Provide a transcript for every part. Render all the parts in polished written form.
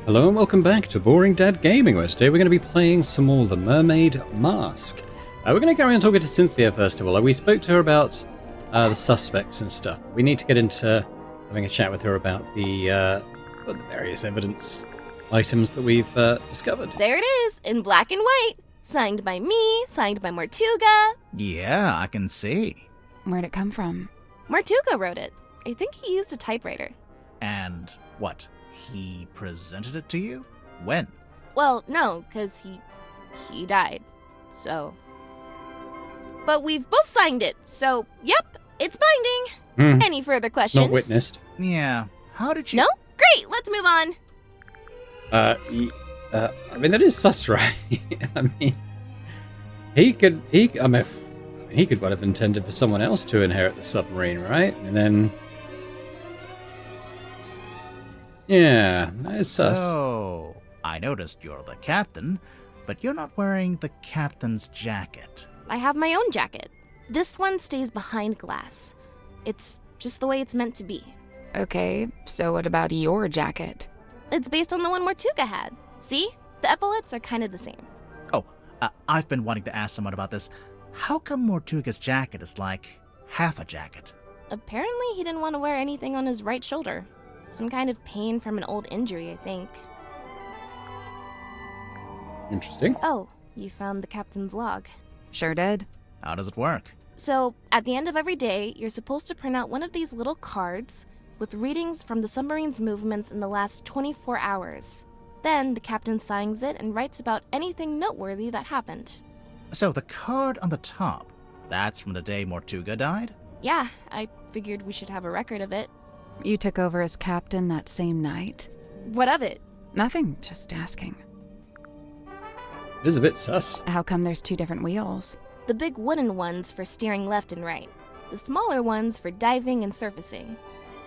Hello and welcome back to Boring Dad Gaming, where today we're going to be playing some more The Mermaid Mask. We're going to carry on talking to Cynthia first of all. We spoke to her about the suspects and stuff. We need to get into having a chat with her about the various evidence items that we've discovered. There it is, in black and white. Signed by me, signed by Mortuga. Yeah, I can see. Where'd it come from? Mortuga wrote it. I think he used a typewriter. And what? He presented it to you? When? Well, no, because he died. So. But we've both signed it, so yep, it's binding. Any further questions? Not witnessed. Yeah. How did you... No? Great, let's move on. I mean, that is sus, right? I mean, he could well have intended for someone else to inherit the submarine, right? And then, yeah, that's sus. So, I noticed you're the captain, but you're not wearing the captain's jacket. I have my own jacket. This one stays behind glass. It's just the way it's meant to be. Okay, so what about your jacket? It's based on the one Mortuga had. See? The epaulets are kind of the same. Oh, I've been wanting to ask someone about this. How come Mortuga's jacket is like half a jacket? Apparently he didn't want to wear anything on his right shoulder. Some kind of pain from an old injury, I think. Interesting. Oh, you found the captain's log. Sure did. How does it work? So, at the end of every day, you're supposed to print out one of these little cards with readings from the submarine's movements in the last 24 hours. Then, the captain signs it and writes about anything noteworthy that happened. So the card on the top, that's from the day Mortuga died? Yeah, I figured we should have a record of it. You took over as captain that same night? What of it? Nothing, just asking. It is a bit sus. How come there's two different wheels? The big wooden ones for steering left and right. The smaller ones for diving and surfacing.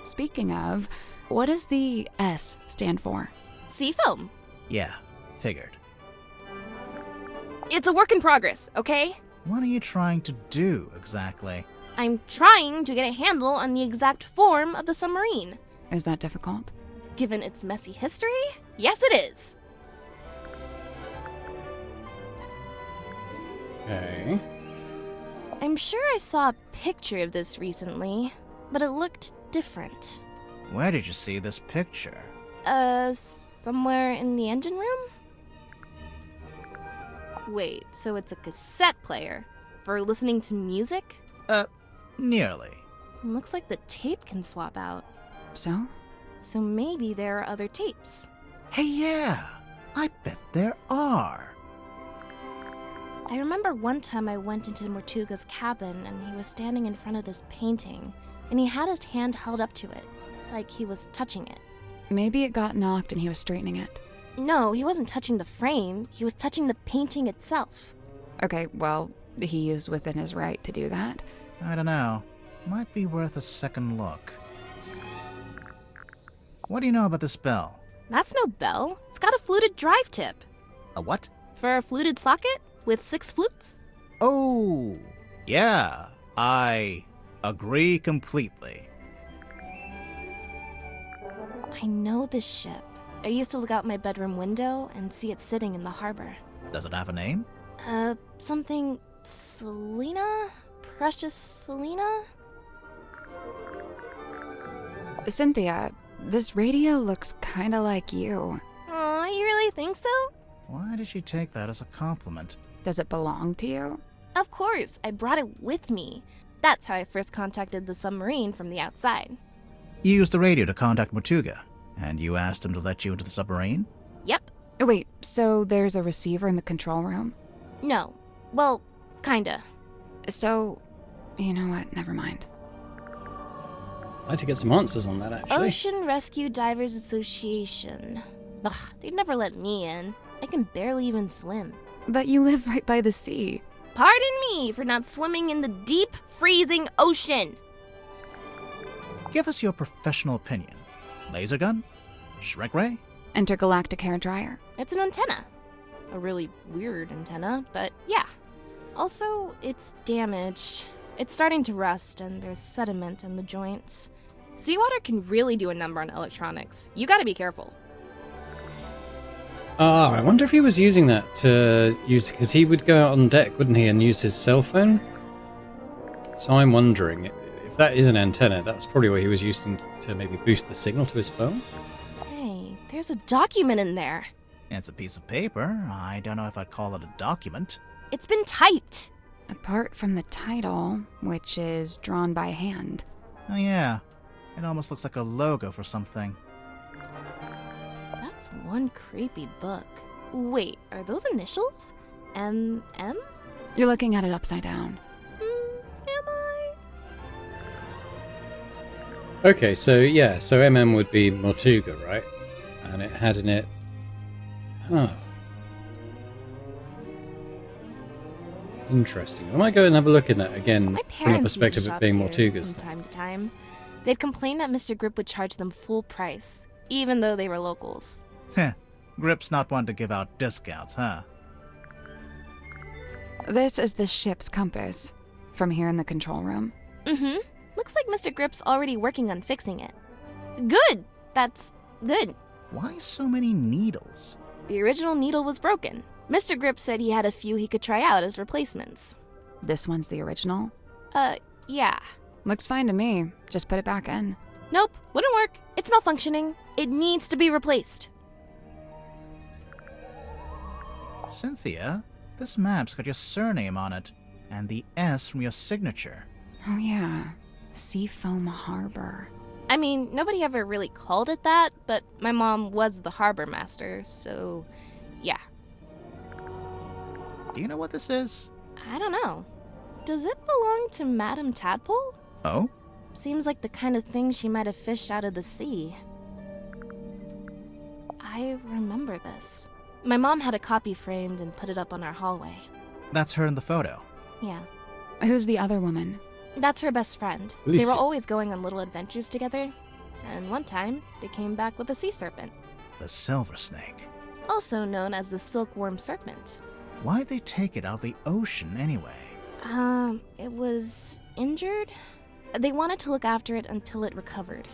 Speaking of, what does the S stand for? Seafoam. Yeah, figured. It's a work in progress, okay? What are you trying to do, exactly? I'm trying to get a handle on the exact form of the submarine. Is that difficult? Given its messy history, yes it is. Okay. I'm sure I saw a picture of this recently, but it looked different. Where did you see this picture? Somewhere in the engine room? Wait, so it's a cassette player for listening to music? Nearly. Looks like the tape can swap out. So? So maybe there are other tapes. Hey, yeah, I bet there are. I remember one time I went into Mortuga's cabin and he was standing in front of this painting, and he had his hand held up to it, like he was touching it. Maybe it got knocked and he was straightening it. No, he wasn't touching the frame, he was touching the painting itself. Okay, well, he is within his right to do that. I don't know. Might be worth a second look. What do you know about this bell? That's no bell, it's got a fluted drive tip. A what? For a fluted socket with 6 flutes. Oh, yeah, I agree completely. I know this ship. I used to look out my bedroom window and see it sitting in the harbor. Does it have a name? Something Selena? Precious Selena? Cynthia, this radio looks kinda like you. Aw, you really think so? Why did she take that as a compliment? Does it belong to you? Of course, I brought it with me. That's how I first contacted the submarine from the outside. You used the radio to contact Mortuga, and you asked him to let you into the submarine? Yep. Wait, so there's a receiver in the control room? No. Well, kinda. So, you know what, never mind. I'd like to get some answers on that, actually. Ocean Rescue Divers Association. Ugh, they'd never let me in. I can barely even swim. But you live right by the sea. Pardon me for not swimming in the deep, freezing ocean. Give us your professional opinion. Laser gun? Shrek ray? Intergalactic hair dryer. It's an antenna. A really weird antenna, but yeah. Also, it's damaged. It's starting to rust, and there's sediment in the joints. Seawater can really do a number on electronics. You gotta be careful. I wonder if he was using that to use, because he would go out on deck, wouldn't he, and use his cell phone? So I'm wondering, if that is an antenna, that's probably what he was using to maybe boost the signal to his phone? Hey, there's a document in there. It's a piece of paper. I don't know if I'd call it a document. It's been typed. Apart from the title, which is drawn by hand. Oh yeah, it almost looks like a logo for something. That's one creepy book. Wait, are those initials? M? You're looking at it upside down. Am I? Okay, so yeah, so MM would be Mortuga, right? And it had in it... Huh. Interesting. I might go and have a look in that again My from the parents perspective used to of shop being here Mortuga's. from time to time. They'd complain that Mr. Grip would charge them full price, even though they were locals. Heh, Grip's not one to give out discounts, huh? This is the ship's compass. From here in the control room. Mm-hmm. Looks like Mr. Grip's already working on fixing it. Good! That's good. Why so many needles? The original needle was broken. Mr. Grip said he had a few he could try out as replacements. This one's the original. Yeah. Looks fine to me. Just put it back in. Nope, wouldn't work. It's malfunctioning. It needs to be replaced. Cynthia, this map's got your surname on it, and the S from your signature. Oh yeah. Seafoam Harbor. I mean, nobody ever really called it that, but my mom was the harbor master, so yeah. Do you know what this is? I don't know. Does it belong to Madame Tadpole? Oh? Seems like the kind of thing she might have fished out of the sea. I remember this. My mom had a copy framed and put it up on our hallway. That's her in the photo. Yeah. Who's the other woman? That's her best friend. They Lucy. were always going on little adventures together. And one time, they came back with a sea serpent, The silver snake. also known as the silkworm serpent. Why'd they take it out of the ocean anyway? It was injured. They wanted to look after it until it recovered.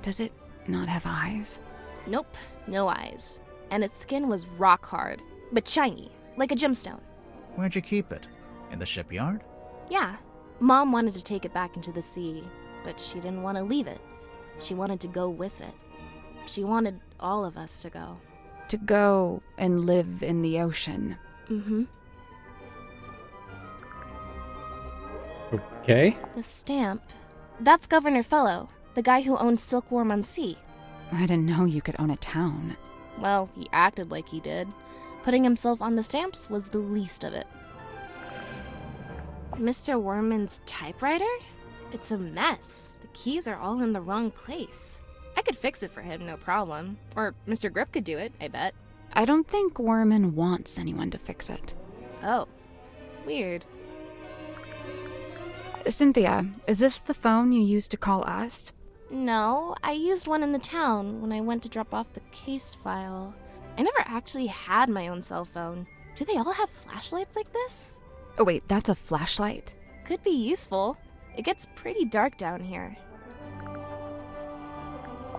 Does it not have eyes? Nope, no eyes. And its skin was rock hard, but shiny, like a gemstone. Where'd you keep it? In the shipyard? Yeah, Mom wanted to take it back into the sea, but she didn't want to leave it. She wanted to go with it. She wanted all of us to go. To go and live in the ocean. Mm-hmm. Okay. The stamp. That's Governor Fellow, the guy who owns Silkworm on Sea. I didn't know you could own a town. Well, he acted like he did. Putting himself on the stamps was the least of it. Mr. Worman's typewriter? It's a mess. The keys are all in the wrong place. I could fix it for him, no problem. Or Mr. Grip could do it, I bet. I don't think Worman wants anyone to fix it. Oh. Weird. Cynthia, is this the phone you used to call us? No, I used one in the town when I went to drop off the case file. I never actually had my own cell phone. Do they all have flashlights like this? Oh wait, that's a flashlight? Could be useful. It gets pretty dark down here.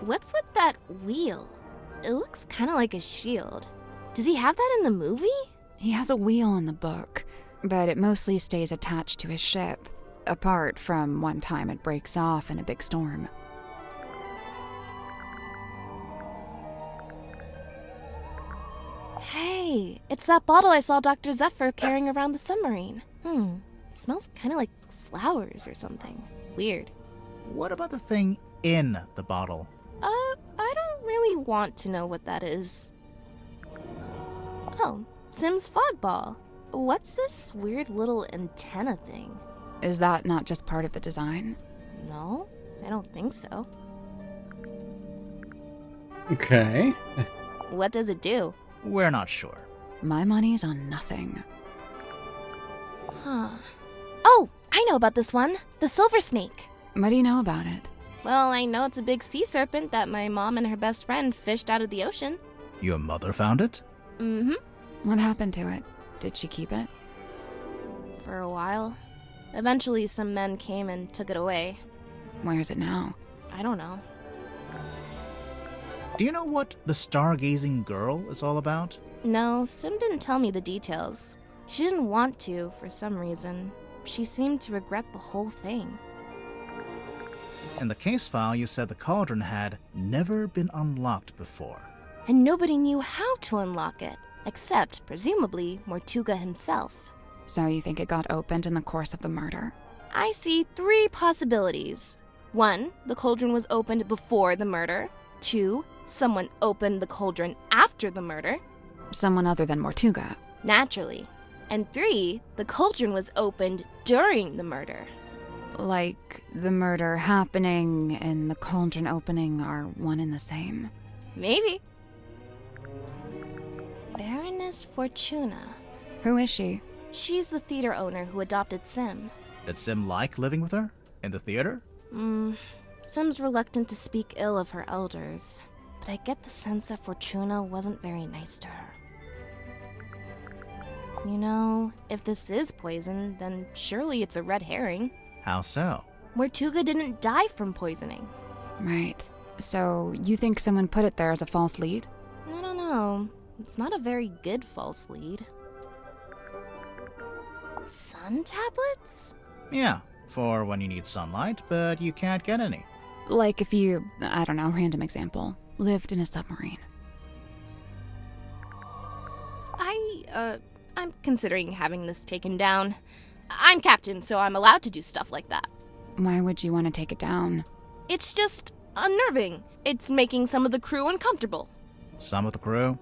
What's with that wheel? It looks kind of like a shield. Does he have that in the movie? He has a wheel in the book, but it mostly stays attached to his ship. Apart from one time it breaks off in a big storm. Hey, it's that bottle I saw Dr. Zephyr carrying around the submarine. Smells kind of like flowers or something. Weird. What about the thing in the bottle? I don't really want to know what that is. Oh, Sim's fog ball. What's this weird little antenna thing? Is that not just part of the design? No, I don't think so. Okay. What does it do? We're not sure. My money's on nothing. Huh. Oh, I know about this one. The silver snake. What do you know about it? Well, I know it's a big sea serpent that my mom and her best friend fished out of the ocean. Your mother found it? Mm-hmm. What happened to it? Did she keep it? For a while. Eventually, some men came and took it away. Where is it now? I don't know. Do you know what the stargazing girl is all about? No, Sim didn't tell me the details. She didn't want to, for some reason. She seemed to regret the whole thing. In the case file, you said the cauldron had never been unlocked before. And nobody knew how to unlock it, except, presumably, Mortuga himself. So you think it got opened in the course of the murder? I see 3 possibilities. 1, the cauldron was opened before the murder. 2, someone opened the cauldron after the murder. Someone other than Mortuga. Naturally. And 3, the cauldron was opened during the murder. Like the murder happening and the cauldron opening are one and the same. Maybe. Baroness Fortuna. Who is she? She's the theater owner who adopted Sim. Did Sim like living with her? In the theater? Sim's reluctant to speak ill of her elders, but I get the sense that Fortuna wasn't very nice to her. You know, if this is poison, then surely it's a red herring. How so? Mortuga didn't die from poisoning. Right. So you think someone put it there as a false lead? I don't know. It's not a very good false lead. Sun tablets? Yeah, for when you need sunlight, but you can't get any. Like if you, I don't know, random example, lived in a submarine. I'm considering having this taken down. I'm captain, so I'm allowed to do stuff like that. Why would you want to take it down? It's just unnerving. It's making some of the crew uncomfortable. Some of the crew?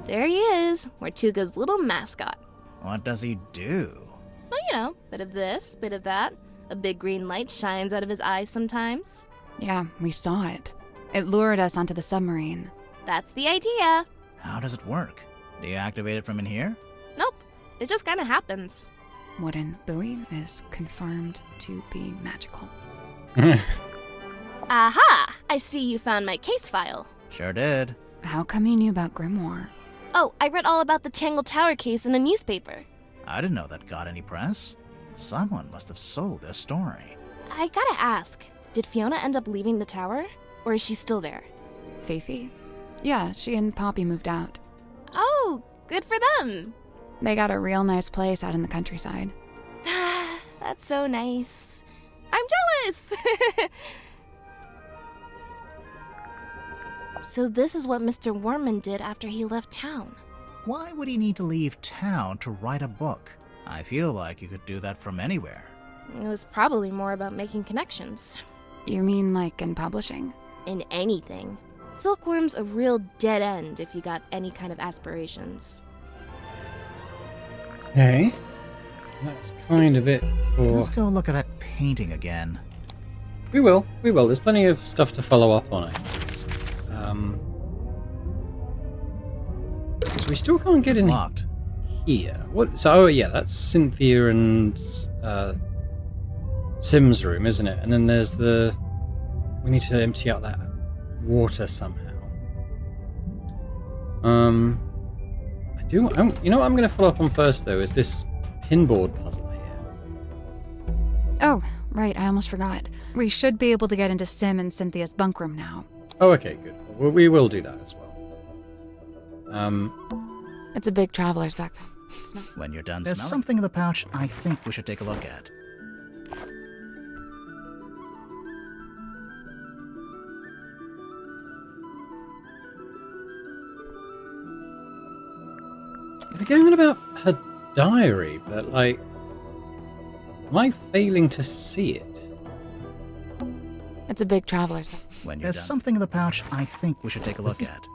There he is, Mortuga's little mascot. What does he do? Well, you know, bit of this, bit of that. A big green light shines out of his eyes sometimes. Yeah, we saw it. It lured us onto the submarine. That's the idea. How does it work? Do you activate it from in here? Nope, it just kind of happens. Wooden buoy is confirmed to be magical. Aha! I see you found my case file. Sure did. How come you knew about Grimoire? Oh, I read all about the Tangle Tower case in a newspaper. I didn't know that got any press. Someone must have sold their story. I gotta ask, did Fiona end up leaving the tower? Or is she still there? Fifi? Yeah, she and Poppy moved out. Oh, good for them. They got a real nice place out in the countryside. That's so nice. I'm jealous! So this is what Mr. Worman did after he left town. Why would he need to leave town to write a book? I feel like you could do that from anywhere. It was probably more about making connections. You mean like in publishing? In anything. Silkworm's a real dead end if you got any kind of aspirations. Okay. That's kind of it for... Let's go look at that painting again. We will. There's plenty of stuff to follow up on it. So we still can't get It's in locked. here. What? So, oh yeah, that's Cynthia and Sim's room, isn't it? And then there's the... We need to empty out that water somehow. You know what I'm going to follow up on first, though, is this pinboard puzzle here. Oh, right, I almost forgot. We should be able to get into Sim and Cynthia's bunk room now. Oh, okay, good. Well, we will do that as well. It's a big traveler's backpack. It's not... When you're done There's something in the pouch I think we should take a look at. They're going on about her diary, but, like... Am I failing to see it? It's a big traveler's backpack. When There's something in the pouch I think we should take a look at.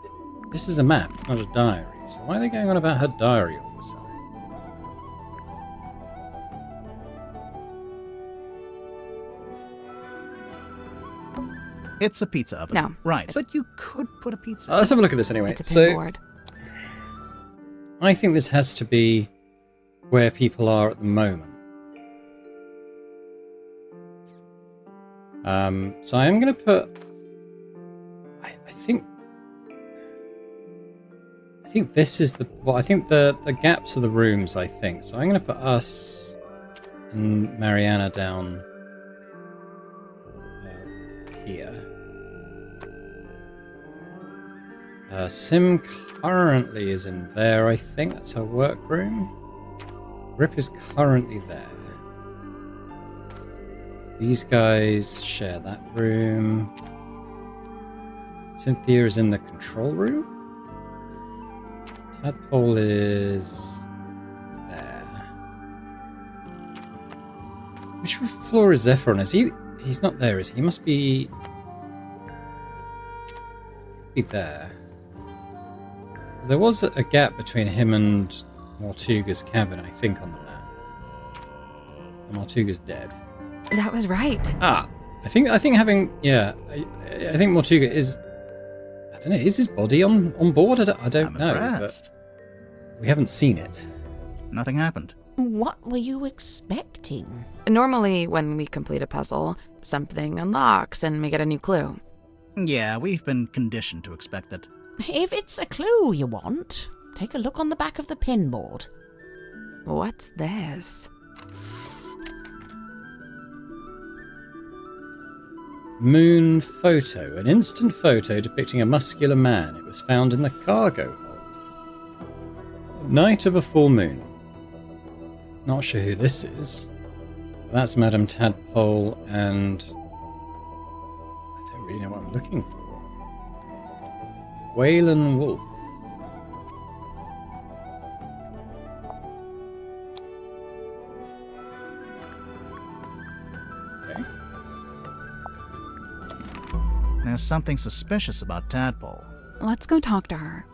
This is a map, not a diary. So why are they going on about her diary all of a sudden? It's a pizza oven. No. Right. But you could put a pizza. Let's have a look at this anyway. It's a So, pinboard. I think this has to be where people are at the moment. So I am going to put... I think this is the... Well, I think the gaps are the rooms, I think. So I'm going to put us and Mariana down here. Sim currently is in there, I think. That's her workroom. Rip is currently there. These guys share that room. Cynthia is in the control room. Tadpole is there. Which floor is Zephyr on? Is he? He's not there, is he? He must be there. There was a gap between him and Mortuga's cabin, I think, on the map. And Mortuga's dead. That was right. I think having I think Mortuga is. I don't know. Is his body on board? I don't know. Impressed. We haven't seen it. Nothing happened. What were you expecting? Normally, when we complete a puzzle, something unlocks and we get a new clue. Yeah, we've been conditioned to expect that. If it's a clue you want, take a look on the back of the pinboard. What's this? Moon photo. An instant photo depicting a muscular man. It was found in the cargo hold. Night of a full moon. Not sure who this is. That's Madame Tadpole, and I don't really know what I'm looking for. Waylon Wolf. Okay. There's something suspicious about Tadpole. Let's go talk to her.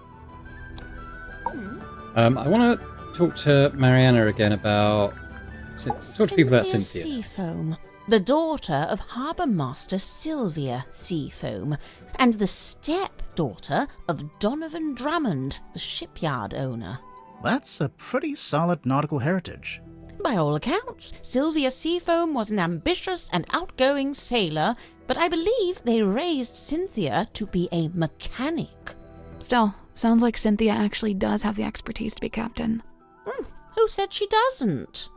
I want to talk to Mariana again about... Talk to people about Cynthia. Seafoam, the daughter of Harbour Master Sylvia Seafoam, and the stepdaughter of Donovan Drummond, the shipyard owner. That's a pretty solid nautical heritage. By all accounts, Sylvia Seafoam was an ambitious and outgoing sailor, but I believe they raised Cynthia to be a mechanic. Still, sounds like Cynthia actually does have the expertise to be captain. Who said she doesn't?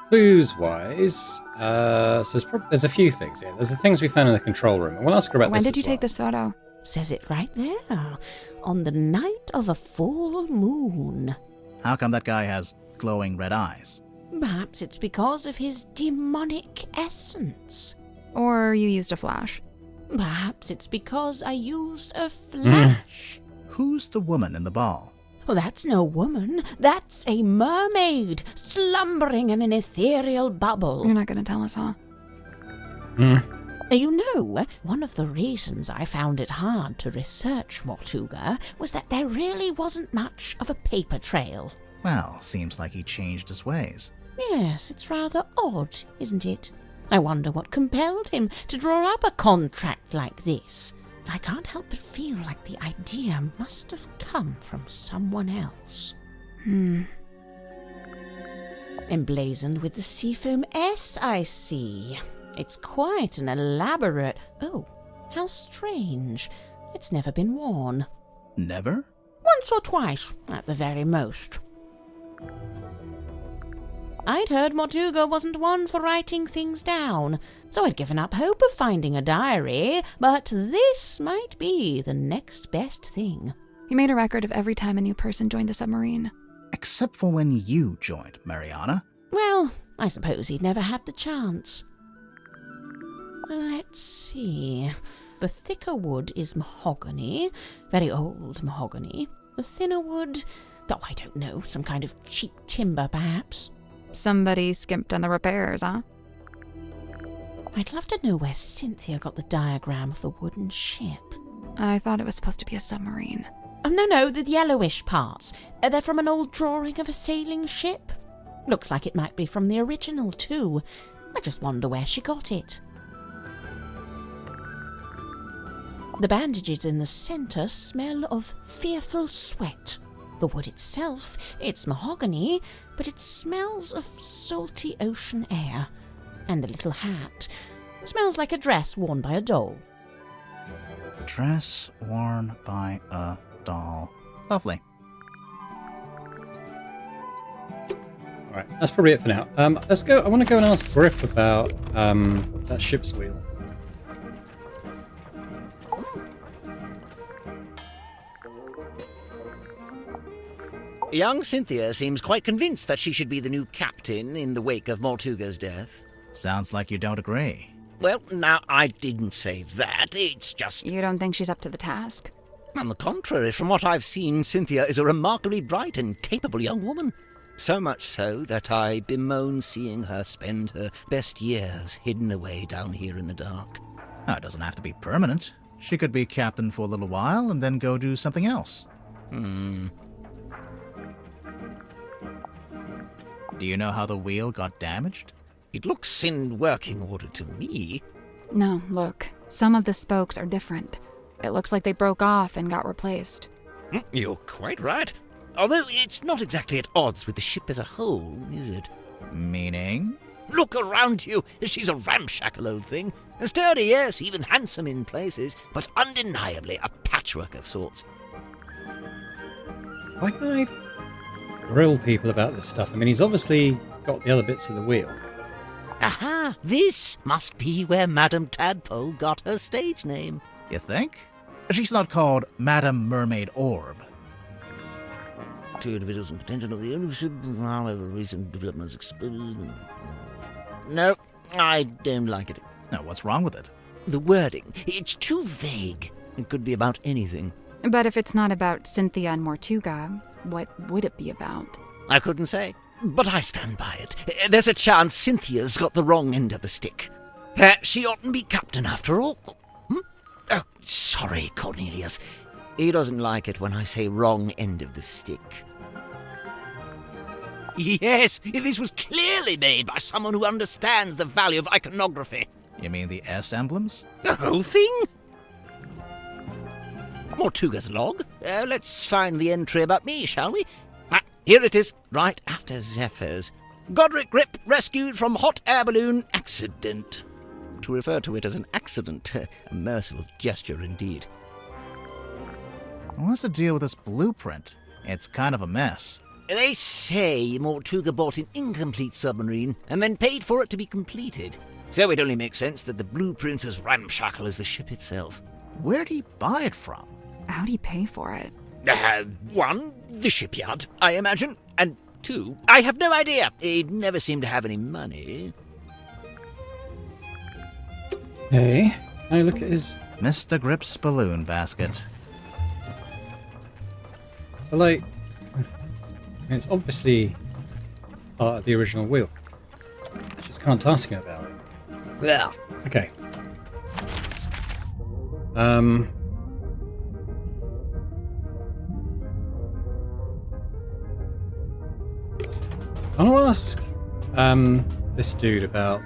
Clues-wise, so there's a few things here. There's the things we found in the control room. And we'll ask her about When this did you as well. take this photo? Says it right there. On the night of a full moon. How come that guy has glowing red eyes? Perhaps it's because of his demonic essence. Or you used a flash? Perhaps it's because I used a flash. Who's the woman in the ball? Well, that's no woman. That's a mermaid, slumbering in an ethereal bubble. You're not going to tell us, huh? You know, one of the reasons I found it hard to research Mortuga was that there really wasn't much of a paper trail. Well, seems like he changed his ways. Yes, it's rather odd, isn't it? I wonder what compelled him to draw up a contract like this. I can't help but feel like the idea must have come from someone else. Emblazoned with the Seafoam S, I see. It's quite an elaborate... Oh, how strange. It's never been worn. Never? Once or twice, at the very most. I'd heard Mortuga wasn't one for writing things down, so I'd given up hope of finding a diary, but this might be the next best thing. He made a record of every time a new person joined the submarine. Except for when you joined, Mariana. Well, I suppose he'd never had the chance. Let's see. The thicker wood is mahogany, very old mahogany. The thinner wood, oh, I don't know, some kind of cheap timber, perhaps. Somebody skimped on the repairs, huh? I'd love to know where Cynthia got the diagram of the wooden ship. I thought it was supposed to be a submarine. Oh, no, the yellowish parts. They're from an old drawing of a sailing ship. Looks like it might be from the original, too. I just wonder where she got it. The bandages in the centre smell of fearful sweat. The wood itself, it's mahogany, but it smells of salty ocean air. And the little hat smells like a dress worn by a doll. Dress worn by a doll. Lovely. Alright, that's probably it for now. Let's go. I want to go and ask Grip about that ship's wheel. Young Cynthia seems quite convinced that she should be the new captain in the wake of Mortuga's death. Sounds like you don't agree. Well, now, I didn't say that. It's just... You don't think she's up to the task? On the contrary, from what I've seen, Cynthia is a remarkably bright and capable young woman. So much so that I bemoan seeing her spend her best years hidden away down here in the dark. Oh, it doesn't have to be permanent. She could be captain for a little while and then go do something else. Do you know how the wheel got damaged? It looks in working order to me. No, look. Some of the spokes are different. It looks like they broke off and got replaced. You're quite right. Although it's not exactly at odds with the ship as a whole, is it? Meaning? Look around you. She's a ramshackle old thing. Sturdy, yes, even handsome in places, but undeniably a patchwork of sorts. Why can't I grill people about this stuff? I mean, he's obviously got the other bits of the wheel. Aha! This must be where Madame Tadpole got her stage name. You think? She's not called Madame Mermaid Orb. Two individuals in contention of the ownership, however, recent developments exposed. No, I don't like it. Now, what's wrong with it? The wording, it's too vague. It could be about anything. But if it's not about Cynthia and Mortuga, what would it be about? I couldn't say, but I stand by it. There's a chance Cynthia's got the wrong end of the stick. She oughtn't be captain after all. Oh, sorry, Cornelius. He doesn't like it when I say wrong end of the stick. Yes, this was clearly made by someone who understands the value of iconography. You mean the S emblems? The whole thing? Mortuga's log. Let's find the entry about me, shall we? Here it is, right after Zephyr's. Godric Grip rescued from hot air balloon accident. To refer to it as an accident, a merciful gesture indeed. What's the deal with this blueprint? It's kind of a mess. They say Mortuga bought an incomplete submarine and then paid for it to be completed. So it only makes sense that the blueprint's as ramshackle as the ship itself. Where'd he buy it from? How'd he pay for it? One, the shipyard, I imagine. And two, I have no idea. He'd never seemed to have any money. Hey, can I look at his... Mr. Grip's balloon basket. So, like... It's obviously part of the original wheel. I just can't ask him about it. Yeah. Okay. I want to ask this dude about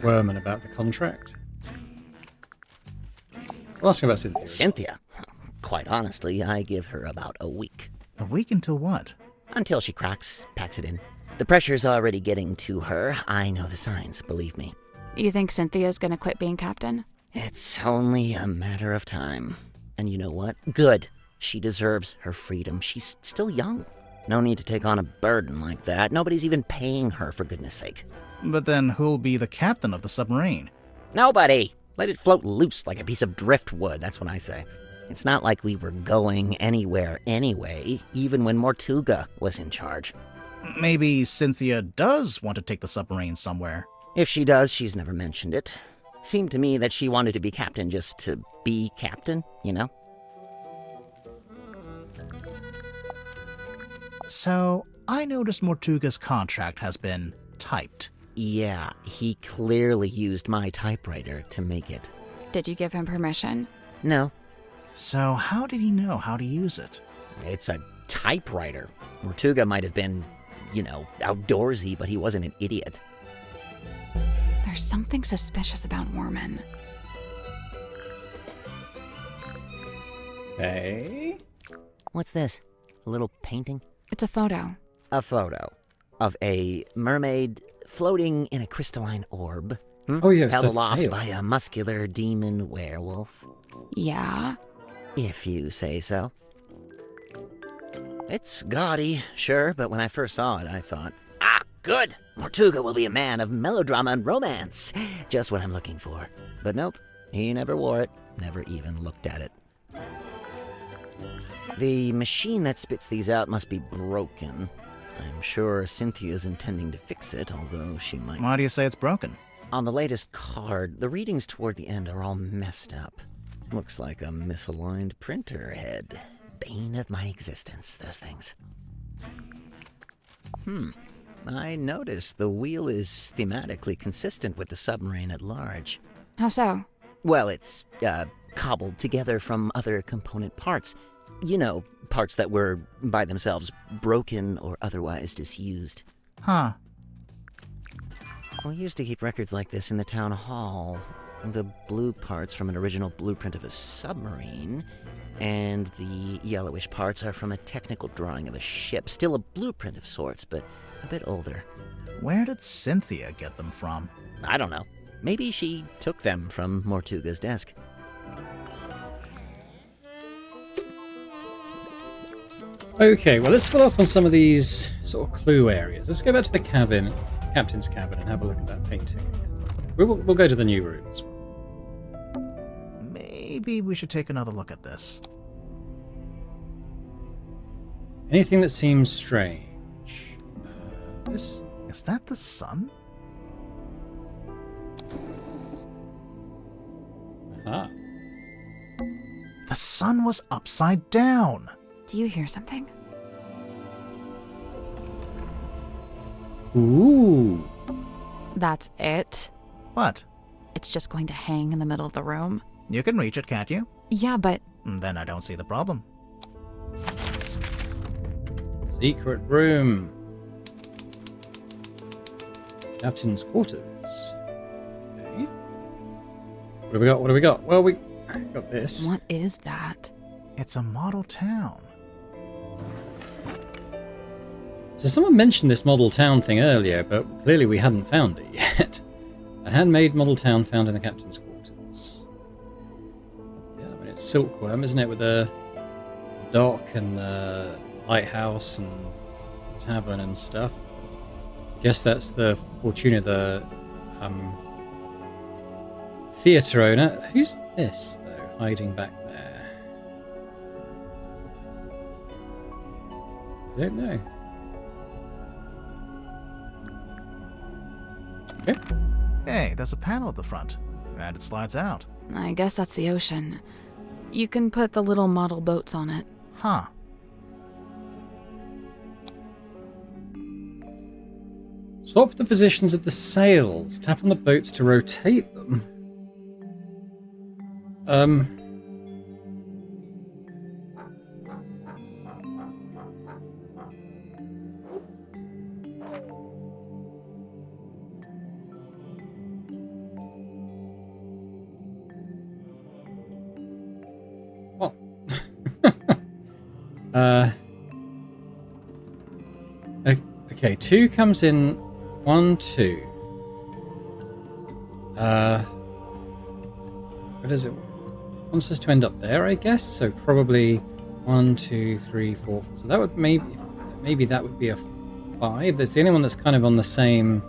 Werman about the contract. I'll ask him about Cynthia. Cynthia? Quite honestly, I give her about a week. A week until what? Until she cracks, packs it in. The pressure's already getting to her. I know the signs, believe me. You think Cynthia's gonna quit being captain? It's only a matter of time. And you know what? Good. She deserves her freedom. She's still young. No need to take on a burden like that. Nobody's even paying her, for goodness sake. But then who'll be the captain of the submarine? Nobody! Let it float loose like a piece of driftwood, that's what I say. It's not like we were going anywhere anyway, even when Mortuga was in charge. Maybe Cynthia does want to take the submarine somewhere. If she does, she's never mentioned it. Seemed to me that she wanted to be captain just to be captain, you know? So, I noticed Mortuga's contract has been typed. Yeah, he clearly used my typewriter to make it. Did you give him permission? No, So, how did he know how to use it? it's a typewriter. Mortuga might have been, outdoorsy, but he wasn't an idiot. There's something suspicious about Werman. Okay. What's this? A little painting? It's a photo. A photo of a mermaid floating in a crystalline orb. Oh, yeah, Held so aloft tail. by a muscular demon werewolf. Yeah? If you say so. It's gaudy, sure, but when I first saw it, I thought, ah, good! Mortuga will be a man of melodrama and romance. Just what I'm looking for. But nope, he never wore it, never even looked at it. The machine that spits these out must be broken. I'm sure Cynthia's intending to fix it, although she might... Why do you say it's broken? On the latest card, the readings toward the end are all messed up. Looks like a misaligned printer head. Bane of my existence, those things. I noticed the wheel is thematically consistent with the submarine at large. How so? Well, it's, cobbled together from other component parts. You know, parts that were, by themselves, broken or otherwise disused. Huh. We used to keep records like this in the town hall. The blue parts from an original blueprint of a submarine, and the yellowish parts are from a technical drawing of a ship. Still a blueprint of sorts, but a bit older. Where did Cynthia get them from? I don't know. Maybe she took them from Mortuga's desk. Okay, well, let's follow up on some of these sort of clue areas. Let's go back to the cabin, captain's cabin, and have a look at that painting again. We'll go to the new rooms. Maybe we should take another look at this. Anything that seems strange? This? Is that the sun? Ah. The sun was upside down! Do you hear something? Ooh. That's it? What? It's just going to hang in the middle of the room? You can reach it, can't you? Yeah, but... Then I don't see the problem. Secret room. Captain's quarters. Okay. What do we got? What do we got? Well, we got this. What is that? It's a model town. So someone mentioned this model town thing earlier, but clearly we hadn't found it yet. A handmade model town found in the captain's quarters. Yeah, I mean, it's Silkworm, isn't it? With the dock and the lighthouse and tavern and stuff. I guess that's the Fortuna, the theatre owner. Who's this, though, hiding back there? I don't know. Okay. Hey, there's a panel at the front, and it slides out. I guess that's the ocean. You can put the little model boats on it. Huh. Swap the positions of the sails. Tap on the boats to rotate them. What? Okay, 2 comes in. 1, 2. What is it? Wants us to end up there, I guess. So probably 1, 2, 3, 4. So that would maybe that would be a 5. That's the only one that's kind of on the same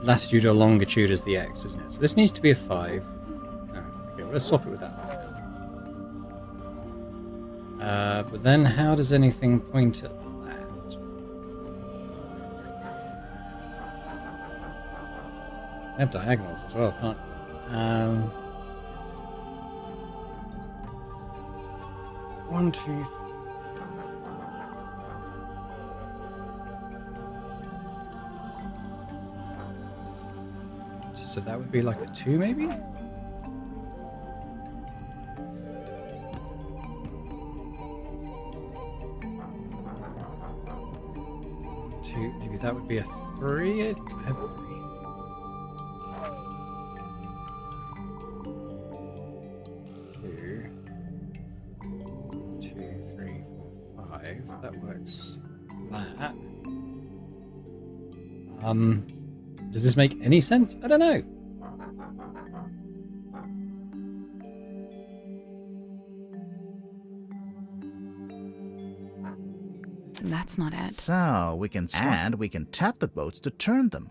latitude or longitude as the X, isn't it? So this needs to be a 5. No, okay, well, let's swap it with that. But then how does anything point at that? I have diagonals as well, can't I? 1, 2. So that would be like a 2, maybe? Maybe that would be a 3. I have a 3. 2, 3, 4, 5. That works. That. Does this make any sense? I don't know. That's not it. So we can tap the boats to turn them.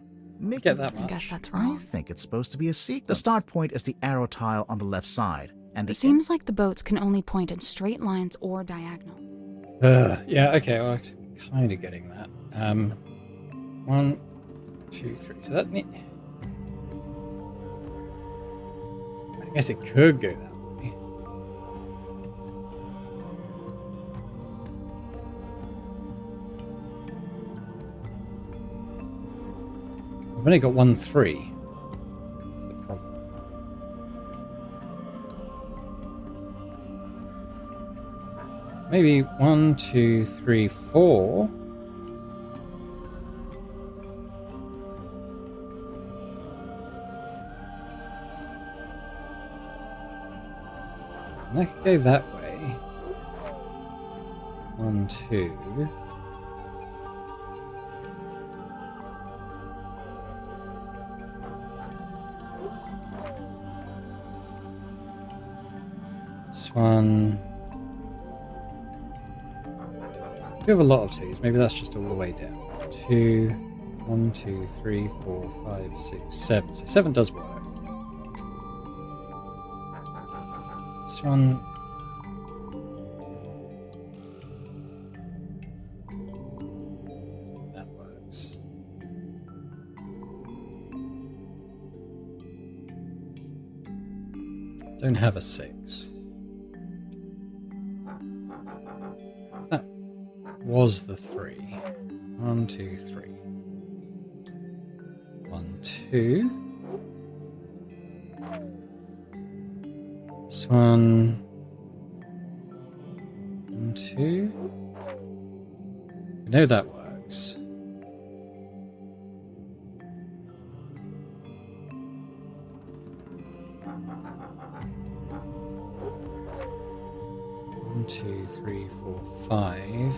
Get that I much. guess that's I wrong. think it's supposed to be a sequence. The start point is the arrow tile on the left side, and It seems like the boats can only point in straight lines or diagonal. Yeah, okay, well, I'm kind of getting that. 1, 2, 3. So that... I guess it could go that way. I've only got 1, 3. That's the problem. Maybe 1, 2, 3, 4. And I could go that way. 1, 2. This one. We have a lot of 2s. Maybe that's just all the way down. 2, 1, 2, 3, 4, 5, 6, 7. So 7 does work. This one. That works. Don't have a 6. That was the 3. 1, 2, 3. 1, 2. This one. 1, 2. I know that works. One, 2, 3, 4, 5.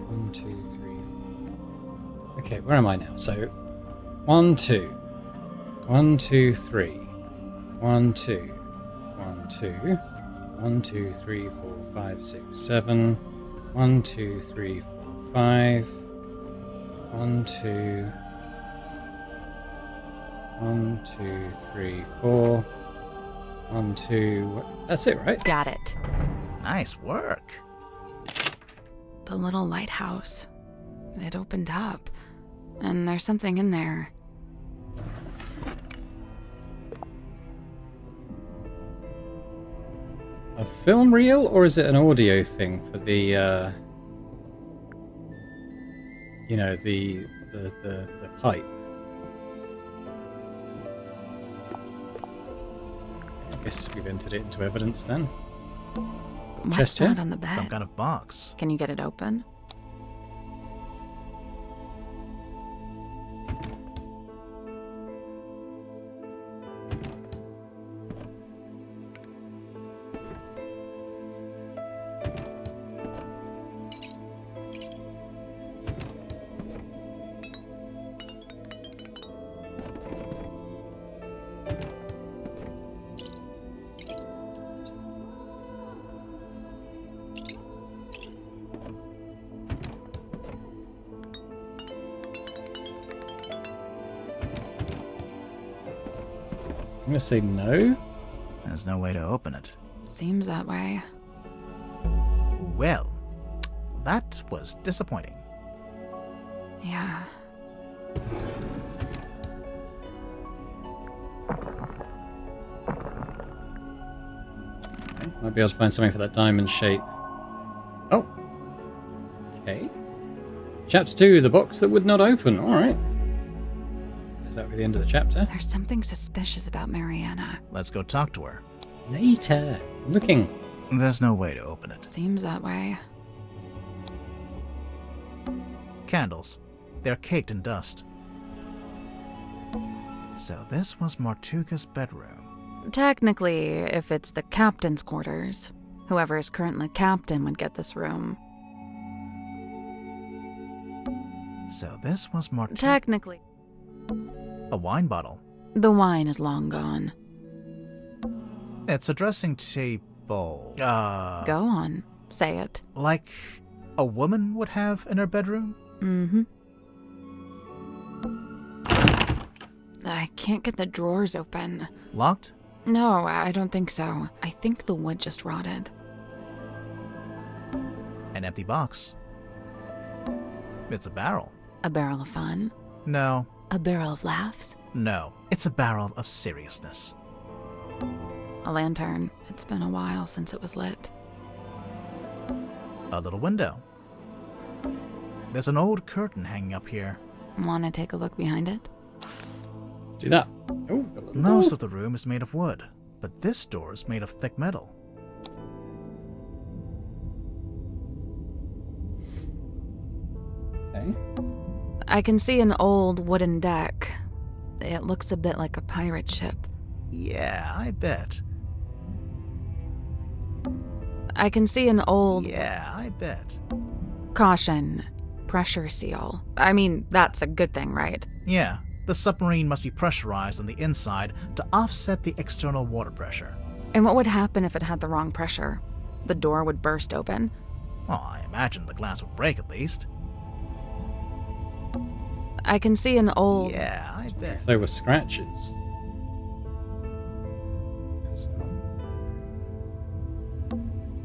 One, 2, 3, 4. Okay, where am I now? So 1, 2. 1, 2, 3. 1, 2. 1, 2. 1, 2, 3, 4, 5, 6, 7. 1, 2, 3, 4, 5. 1, 2. 1, 2, 3, 4. 1, 2. That's it, right? Got it. nice work. The little lighthouse. It opened up, and there's something in there. A film reel, or is it an audio thing for the, you know, the pipe? I guess we've entered it into evidence then. What's Chest here? that on the Some bed? kind of box. Can you get it open? I'm gonna say no. There's no way to open it. Seems that way. Well, that was disappointing. Yeah. Okay, might be able to find something for that diamond shape. Oh. Okay. Chapter 2, the box that would not open. Alright. Is that the end of the chapter? There's something suspicious about Mariana. Let's go talk to her. Later. I'm looking. There's no way to open it. Seems that way. Candles. They're caked in dust. So this was Martuga's bedroom. Technically, if it's the captain's quarters, whoever is currently captain would get this room. So this was Martuga. Technically, A wine bottle. the wine is long gone. It's a dressing table. Go on, say it. Like a woman would have in her bedroom? Mm-hmm. I can't get the drawers open. Locked? No, I don't think so. I think the wood just rotted. An empty box. It's a barrel. A barrel of fun? No. A barrel of laughs? No. It's a barrel of seriousness. A lantern. It's been a while since it was lit. A little window. There's an old curtain hanging up here. Want to take a look behind it? Let's do that. Oh, a little Most of the room is made of wood, but this door is made of thick metal. Okay. I can see an old wooden deck. It looks a bit like a pirate ship. Yeah, I bet. I can see an old... Yeah, I bet. Caution. Pressure seal. I mean, that's a good thing, right? Yeah, the submarine must be pressurized on the inside to offset the external water pressure. And what would happen if it had the wrong pressure? The door would burst open? Well, I imagine the glass would break at least. I can see an old... Yeah, I bet. If there were scratches. Yes.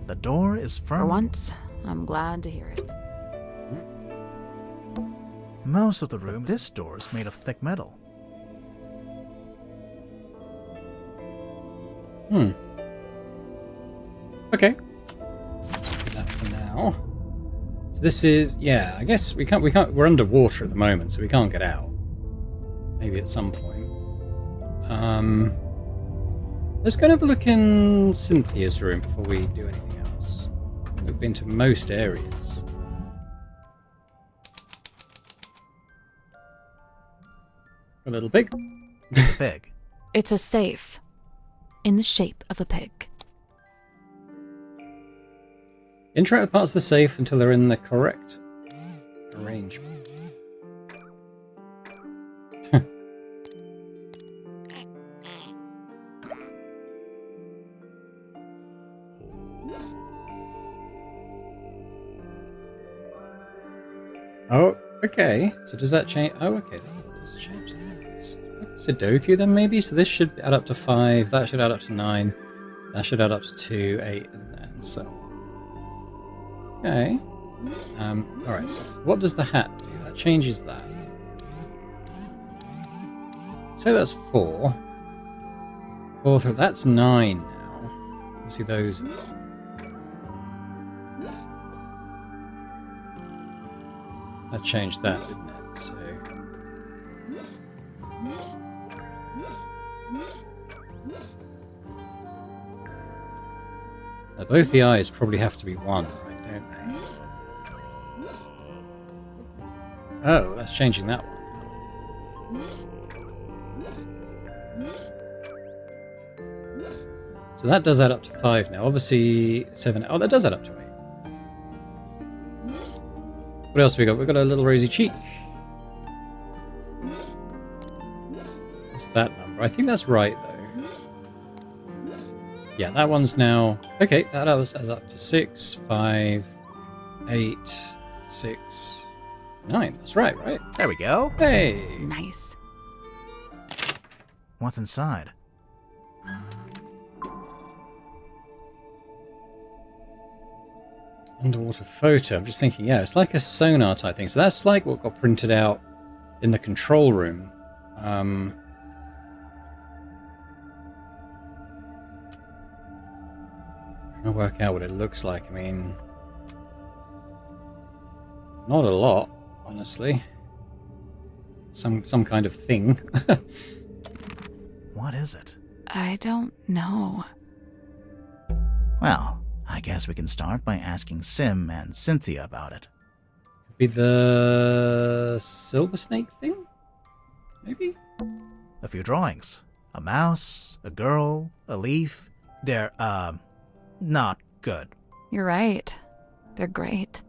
The door is For firm. once, I'm glad to hear it. Most of the room, this door is made of thick metal. Okay. Do that for now. So this is, yeah, I guess we can't, we're underwater at the moment, so we can't get out. Maybe at some point. Let's go and have a look in Cynthia's room before we do anything else. We've been to most areas. A little pig. Big. It's a safe. In the shape of a pig. Interact with parts of the safe until they're in the correct arrangement. Oh, okay. So does that change? Oh, okay. That does change things. Sudoku then maybe? So this should add up to 5. That should add up to 9. That should add up to 2, 8, and so on. Okay. Alright, so what does the hat do? That changes that. So that's 4. 4 through, that's 9 now. Obviously those... That changed that, didn't it? So... Now, both the eyes probably have to be 1, right, don't they? Oh, that's changing that one. So that does add up to 5 now. Obviously 7... Oh, that does add up to 8. What else have we got? We've got a little rosy cheek. What's that number? I think that's right, though. Yeah, that one's now... Okay, that adds up to 6, 5, 8, 6, 9. That's right, right? There we go. Hey! Nice. What's inside? Underwater photo. I'm just thinking, yeah, it's like a sonar type thing. So that's like what got printed out in the control room. Trying to work out what it looks like. I mean, not a lot, honestly. Some kind of thing. What is it? I don't know. Well, I guess we can start by asking Sim and Cynthia about it. Could be the silver snake thing? Maybe? A few drawings. A mouse, a girl, a leaf. They're, not good. You're right. They're great.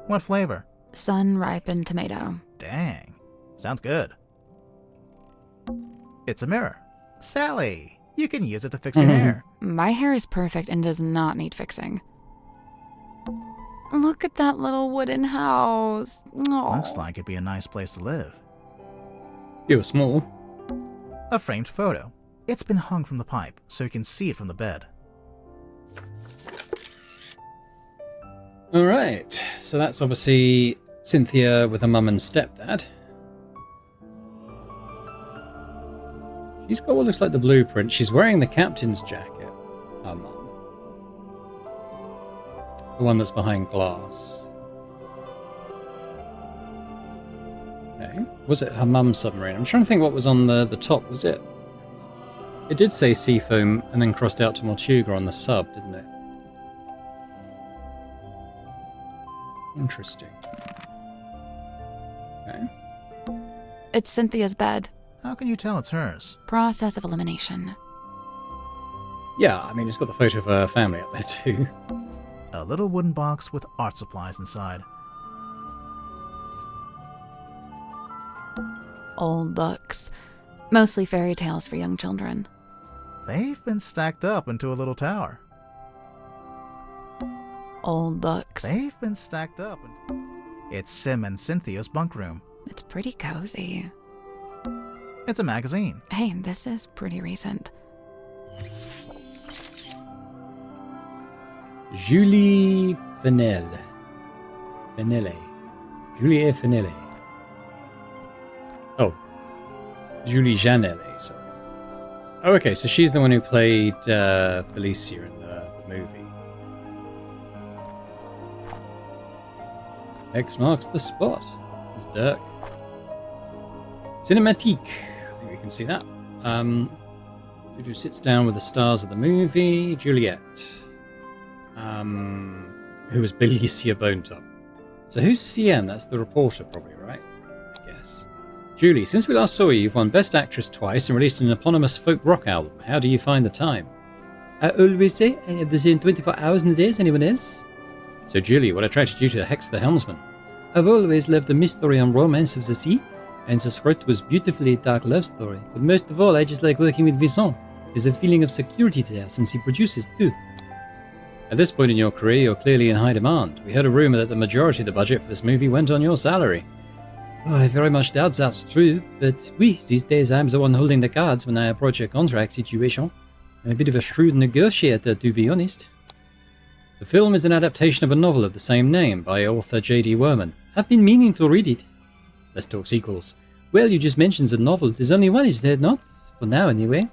What flavor? Sun-ripened tomato. Dang. Sounds good. It's a mirror. Sally, you can use it to fix your hair. My hair is perfect and does not need fixing. Look at that little wooden house. Aw. Looks like it'd be a nice place to live. You were small. A framed photo. It's been hung from the pipe, so you can see it from the bed. Alright, so that's obviously Cynthia with her mum and stepdad. She's got what looks like the blueprint. She's wearing the captain's jacket, her mum. The one that's behind glass. Okay. Was it her mum's submarine? I'm trying to think what was on the top. Was it? It did say Seafoam and then crossed out to Tortuga on the sub, didn't it? Interesting. Okay. It's Cynthia's bed. How can you tell it's hers? Process of elimination. Yeah, I mean, it's got the photo of her family up there too. A little wooden box with art supplies inside. Old books. Mostly fairy tales for young children. They've been stacked up into a little tower. Old books. They've been stacked up. It's Sim and Cynthia's bunk room. It's pretty cozy. It's a magazine. Hey, this is pretty recent. Julie Fenelle. Fenelle. Julie Fenelle. Oh. Julie Janelle, sorry. Oh, okay, so she's the one who played Felicia in the movie. X marks the spot. There's Dirk. Cinematique. I think we can see that. Juju sits down with the stars of the movie. Juliet. Who was Belicia Bonetop. So who's CM? That's the reporter probably, right? I guess. Julie, since we last saw you, you've won Best Actress twice and released an eponymous folk rock album. How do you find the time? I always say I have the same 24 hours in a day as anyone else. So Julie, what attracted you to Hex the Helmsman? I've always loved the mystery and romance of the sea, and the script was beautifully dark love story. But most of all, I just like working with Vincent. There's a feeling of security there since he produces too. At this point in your career, you're clearly in high demand. We heard a rumor that the majority of the budget for this movie went on your salary. Oh, I very much doubt that's true, but oui, these days I'm the one holding the cards when I approach a contract situation. I'm a bit of a shrewd negotiator, to be honest. The film is an adaptation of a novel of the same name by author J.D. Werman. I've been meaning to read it. Let's talk sequels. Well, you just mentioned the novel. There's only one, is there not? For now, anyway.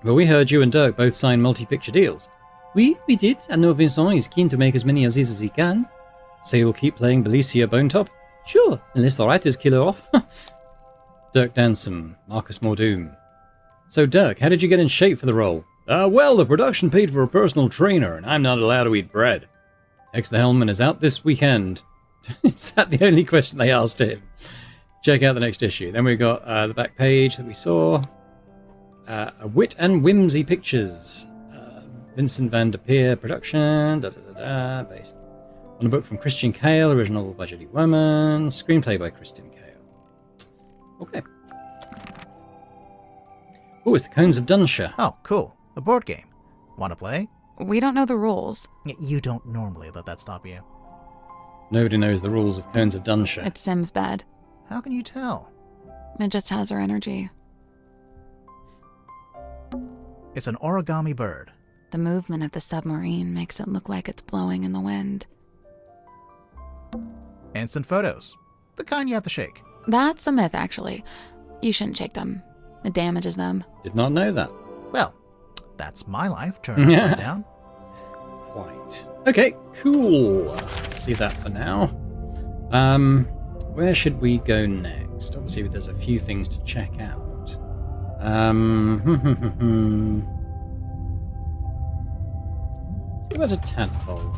Well, we heard you and Dirk both sign multi-picture deals. We did. I know Vincent is keen to make as many of these as he can. So you'll keep playing Belicia Bonetop? Sure, unless the writers kill her off. Dirk Dansom, Marcus Mordoom. So Dirk, how did you get in shape for the role? Well, the production paid for a personal trainer, and I'm not allowed to eat bread. Hex the Helmsman is out this weekend. Is that the only question they asked him? Check out the next issue. Then we've got the back page that we saw. A Wit and Whimsy Pictures. Vincent van der Peer production. Based on a book from Christian Kale, original by J.D. Werman. Screenplay by Christian Kale. Okay. Oh, it's the Cones of Dunshire. Oh, cool. A board game. Want to play? We don't know the rules. You don't normally let that stop you. Nobody knows the rules of Cones of Dunshire. It's Sim's bed. How can you tell? It just has her energy. It's an origami bird. The movement of the submarine makes it look like it's blowing in the wind. Instant photos. The kind you have to shake. That's a myth, actually. You shouldn't shake them. It damages them. Did not know that. Well, that's my life turned upside down. Quite. Okay, cool. Leave that for now. Where should we go next? Obviously, there's a few things to check out. Let's go back to Tadpole.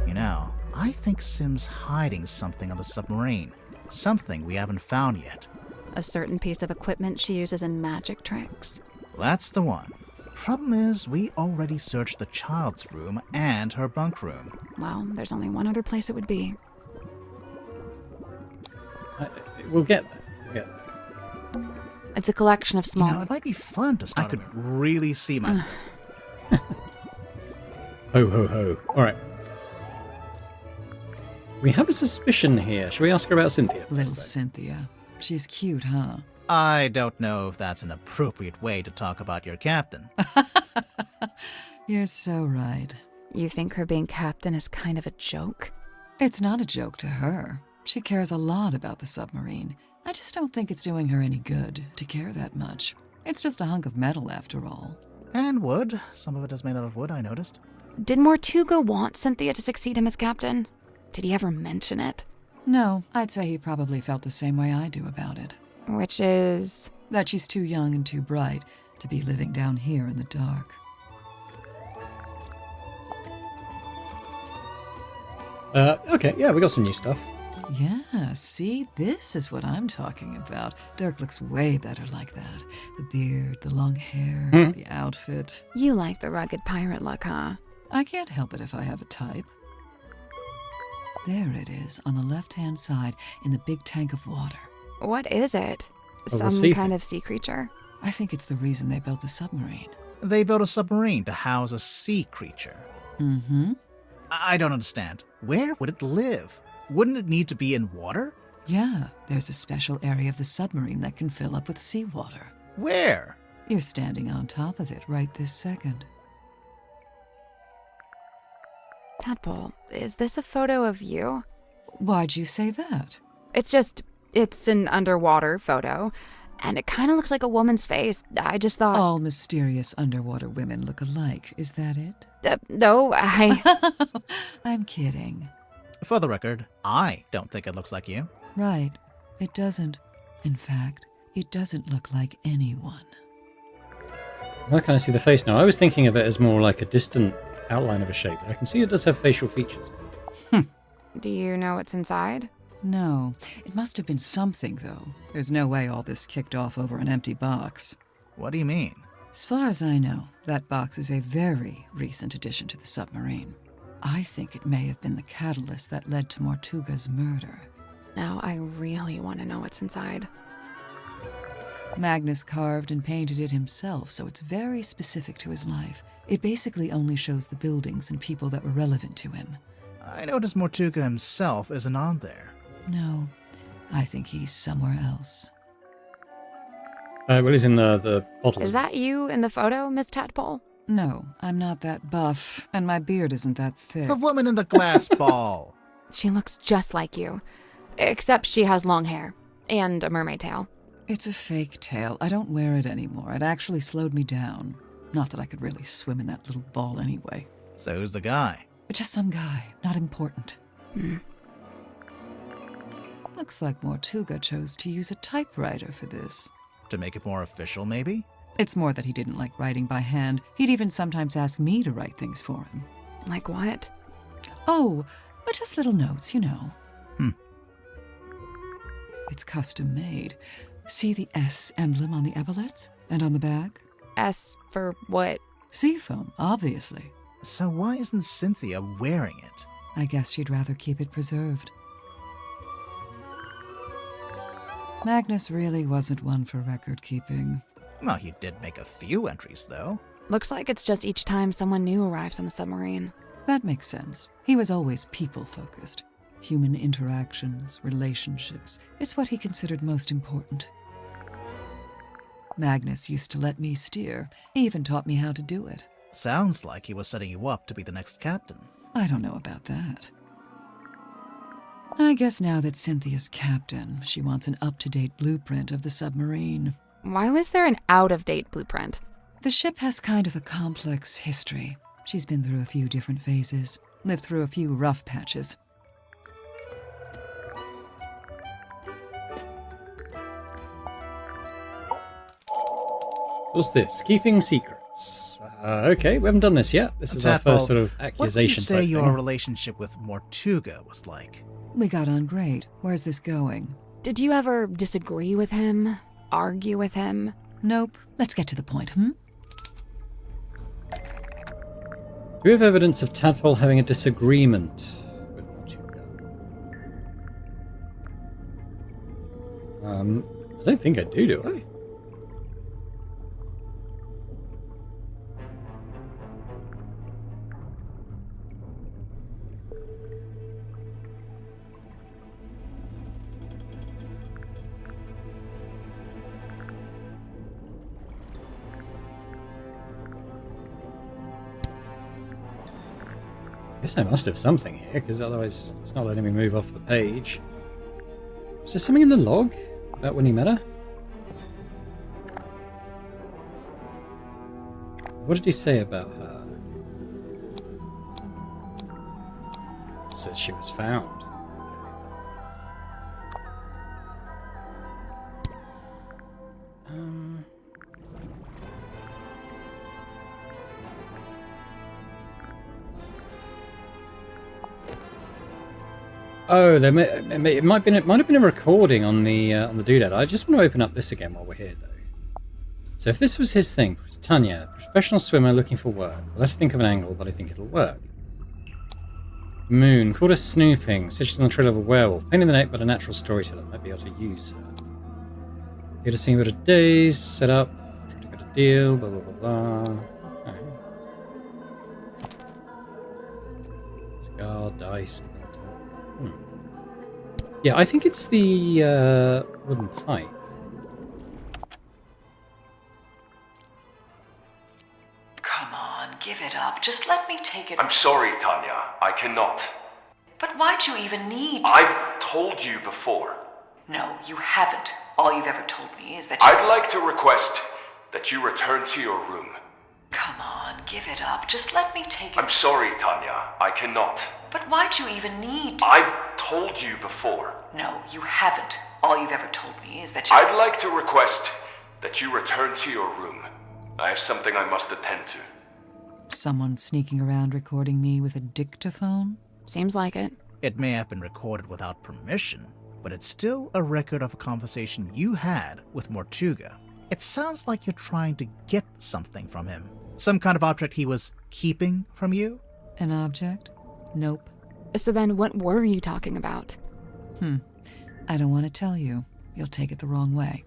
You know, I think Sim's hiding something on the submarine. Something we haven't found yet. A certain piece of equipment she uses in magic tricks. That's the one. Problem is, we already searched the child's room and her bunk room. Well, there's only one other place it would be. We'll get there. Yeah. It's a collection of small... You know, it might be fun to start. I could really see myself. Ho, ho, ho. Alright. We have a suspicion here. Should we ask her about Cynthia? Little Cynthia. She's cute, huh? I don't know if that's an appropriate way to talk about your captain. You're so right. You think her being captain is kind of a joke? It's not a joke to her. She cares a lot about the submarine. I just don't think it's doing her any good to care that much. It's just a hunk of metal after all. And wood. Some of it is made out of wood, I noticed. Did Mortuga want Cynthia to succeed him as captain? Did he ever mention it? No, I'd say he probably felt the same way I do about it. Which is... That she's too young and too bright to be living down here in the dark. Okay, yeah, we got some new stuff. Yeah, see, this is what I'm talking about. Dirk looks way better like that. The beard, the long hair, the outfit. You like the rugged pirate look, huh? I can't help it if I have a type. There it is, on the left-hand side, in the big tank of water. What is it? Oh, the Some sea kind thing. of sea creature? I think it's the reason they built the submarine. They built a submarine to house a sea creature. Mm-hmm. I don't understand. Where would it live? Wouldn't it need to be in water? Yeah, there's a special area of the submarine that can fill up with seawater. Where? You're standing on top of it right this second. Tadpole, is this a photo of you? Why'd you say that? It's an underwater photo, and it kind of looks like a woman's face. I just thought... All mysterious underwater women look alike, is that it? No, I'm kidding. For the record, I don't think it looks like you. Right, it doesn't. In fact, it doesn't look like anyone. I kind of see the face now. I was thinking of it as more like a distant outline of a shape. I can see it does have facial features. Do you know what's inside? No, it must have been something, though. There's no way all this kicked off over an empty box. What do you mean? As far as I know, that box is a very recent addition to the submarine. I think it may have been the catalyst that led to Mortuga's murder. Now I really want to know what's inside. Magnus carved and painted it himself, so it's very specific to his life. It basically only shows the buildings and people that were relevant to him. I noticed Mortuga himself isn't on there. No, I think he's somewhere else. Well, he's in the bottle. Is that you in the photo, Miss Tadpole? No, I'm not that buff, and my beard isn't that thick. The woman in the glass ball. She looks just like you, except she has long hair and a mermaid tail. It's a fake tail. I don't wear it anymore. It actually slowed me down. Not that I could really swim in that little ball anyway. So who's the guy? But just some guy, not important. Looks like Mortuga chose to use a typewriter for this. To make it more official, maybe? It's more that he didn't like writing by hand. He'd even sometimes ask me to write things for him. Like what? Oh, just little notes, you know. It's custom made. See the S emblem on the epaulets? And on the back? S for what? Seafoam, obviously. So why isn't Cynthia wearing it? I guess she'd rather keep it preserved. Magnus really wasn't one for record keeping. Well, he did make a few entries, though. Looks like it's just each time someone new arrives on the submarine. That makes sense. He was always people-focused. Human interactions, relationships. It's what he considered most important. Magnus used to let me steer. He even taught me how to do it. Sounds like he was setting you up to be the next captain. I don't know about that. I guess now that Cynthia's captain, she wants an up-to-date blueprint of the submarine. Why was there an out-of-date blueprint? The ship has kind of a complex history. She's been through a few different phases, lived through a few rough patches. What's this? Keeping secrets. Okay, we haven't done this yet. This is our first sort of accusation. What would you say type your thing. relationship with Mortuga was like? We got on great. Where's this going? Did you ever disagree with him? Argue with him? Nope. Let's get to the point, Do we have evidence of Tadpole having a disagreement with Mortuga? I don't think I do I? I guess I must have something here, because otherwise it's not letting me move off the page. Was there something in the log about when he met her? What did he say about her? It says she was found. Oh, it might have been a recording on the doodad. I just want to open up this again while we're here, though. So if this was his thing, it was Tanya, professional swimmer looking for work. We'll have to think of an angle, but I think it'll work. Moon, called her snooping, stitches on the trail of a werewolf, pain in the neck, but a natural storyteller might be able to use her. Here to see about a days, set up, try to get a deal, blah blah blah blah. Scar, dice. Yeah, I think it's the wooden pipe. Come on, give it up. Just let me take it. I'm sorry, Tanya. I cannot. But why'd you even need... I've told you before. No, you haven't. All you've ever told me is that you... I'd like to request that you return to your room. Come on, give it up. Just let me take it. I'm sorry, Tanya. I cannot. But why'd you even need... I've told you before. No, you haven't. All you've ever told me is that you... I'd like to request that you return to your room. I have something I must attend to. Someone sneaking around recording me with a dictaphone? Seems like it. It may have been recorded without permission, but it's still a record of a conversation you had with Mortuga. It sounds like you're trying to get something from him. Some kind of object he was keeping from you? An object? Nope. So then what were you talking about? I don't want to tell you. You'll take it the wrong way.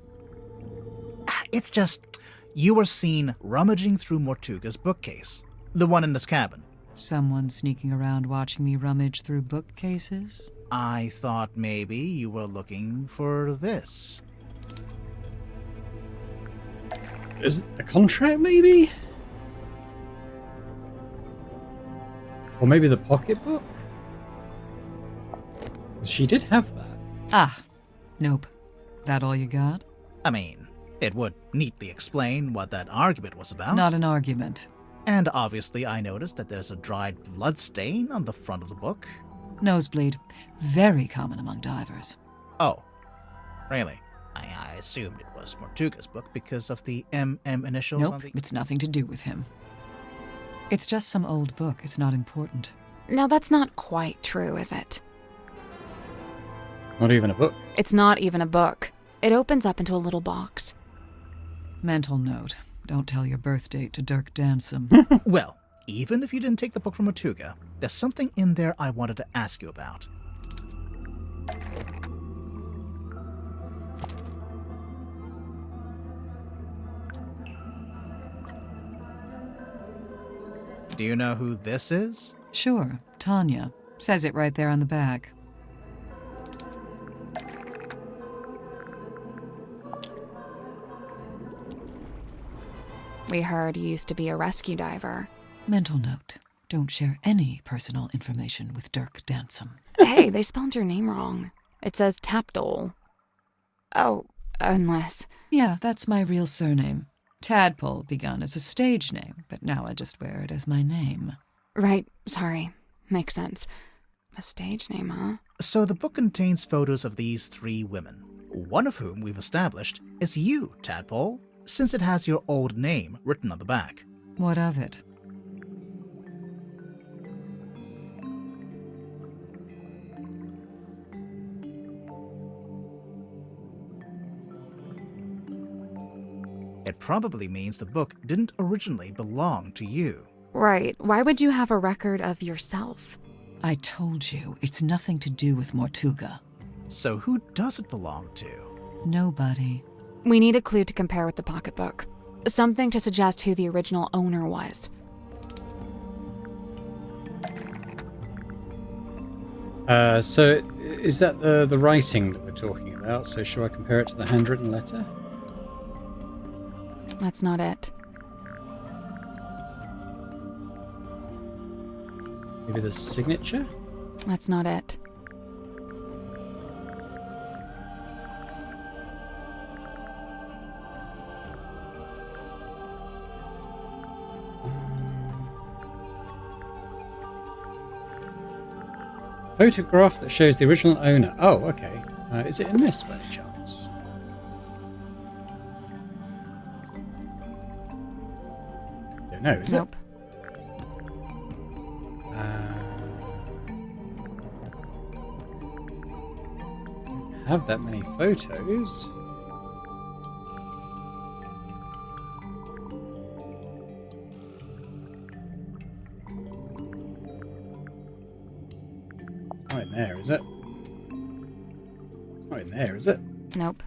It's just, you were seen rummaging through Mortuga's bookcase. The one in this cabin. Someone sneaking around watching me rummage through bookcases? I thought maybe you were looking for this. Is it the contract, maybe? Or maybe the pocketbook? She did have that. Ah, nope. That all you got? I mean, it would neatly explain what that argument was about. Not an argument. And obviously I noticed that there's a dried blood stain on the front of the book. Nosebleed. Very common among divers. Oh, really? I assumed it was Mortuga's book because of the MM initials on Nope, the... it's nothing to do with him. It's just some old book. It's not important. Now that's not quite true, is it? Not even a book. It's not even a book. It opens up into a little box. Mental note. Don't tell your birth date to Dirk Dansom. Well, even if you didn't take the book from Mortuga, there's something in there I wanted to ask you about. Do you know who this is? Sure, Tanya. Says it right there on the back. We heard you used to be a rescue diver. Mental note. Don't share any personal information with Dirk Dansom. Hey, they spelled your name wrong. It says Tadpole. Oh, unless... Yeah, that's my real surname. Tadpole begun as a stage name, but now I just wear it as my name. Right, sorry. Makes sense. A stage name, huh? So the book contains photos of these 3 women, one of whom we've established is you, Tadpole, since it has your old name written on the back. What of it? It probably means the book didn't originally belong to you. Right. Why would you have a record of yourself? I told you, it's nothing to do with Mortuga. So who does it belong to? Nobody. We need a clue to compare with the pocketbook. Something to suggest who the original owner was. So is that the writing that we're talking about? So shall I compare it to the handwritten letter? That's not it. Maybe the signature? That's not it. Photograph that shows the original owner. Oh, okay. Is it in this by any chance? Don't know, is Nope. it? Don't have that many photos. It's not in there, is it? It's not in there, is it? Nope.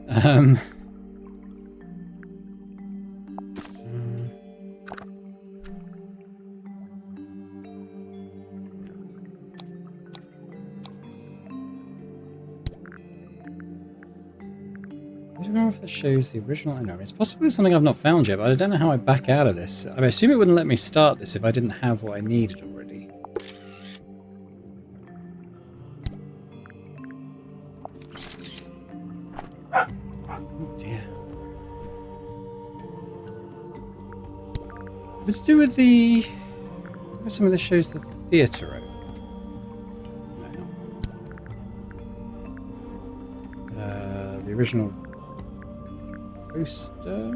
um. I don't know if that shows the original owner. It's possibly something I've not found yet, but I don't know how I back out of this. I assume it wouldn't let me start this if I didn't have what I needed already. Oh dear. Is it to do with the... Maybe some of this shows the theatre room. No, not. The original poster.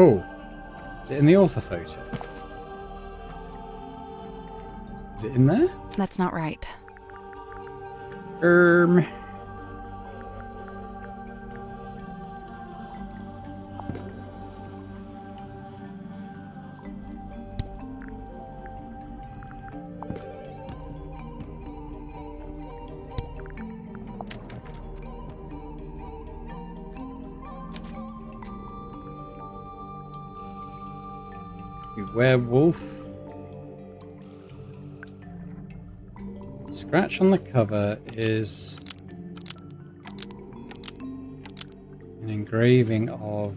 Oh, is it in the author photo? Is it in there? That's not right. Werewolf. Scratch on the cover is an engraving of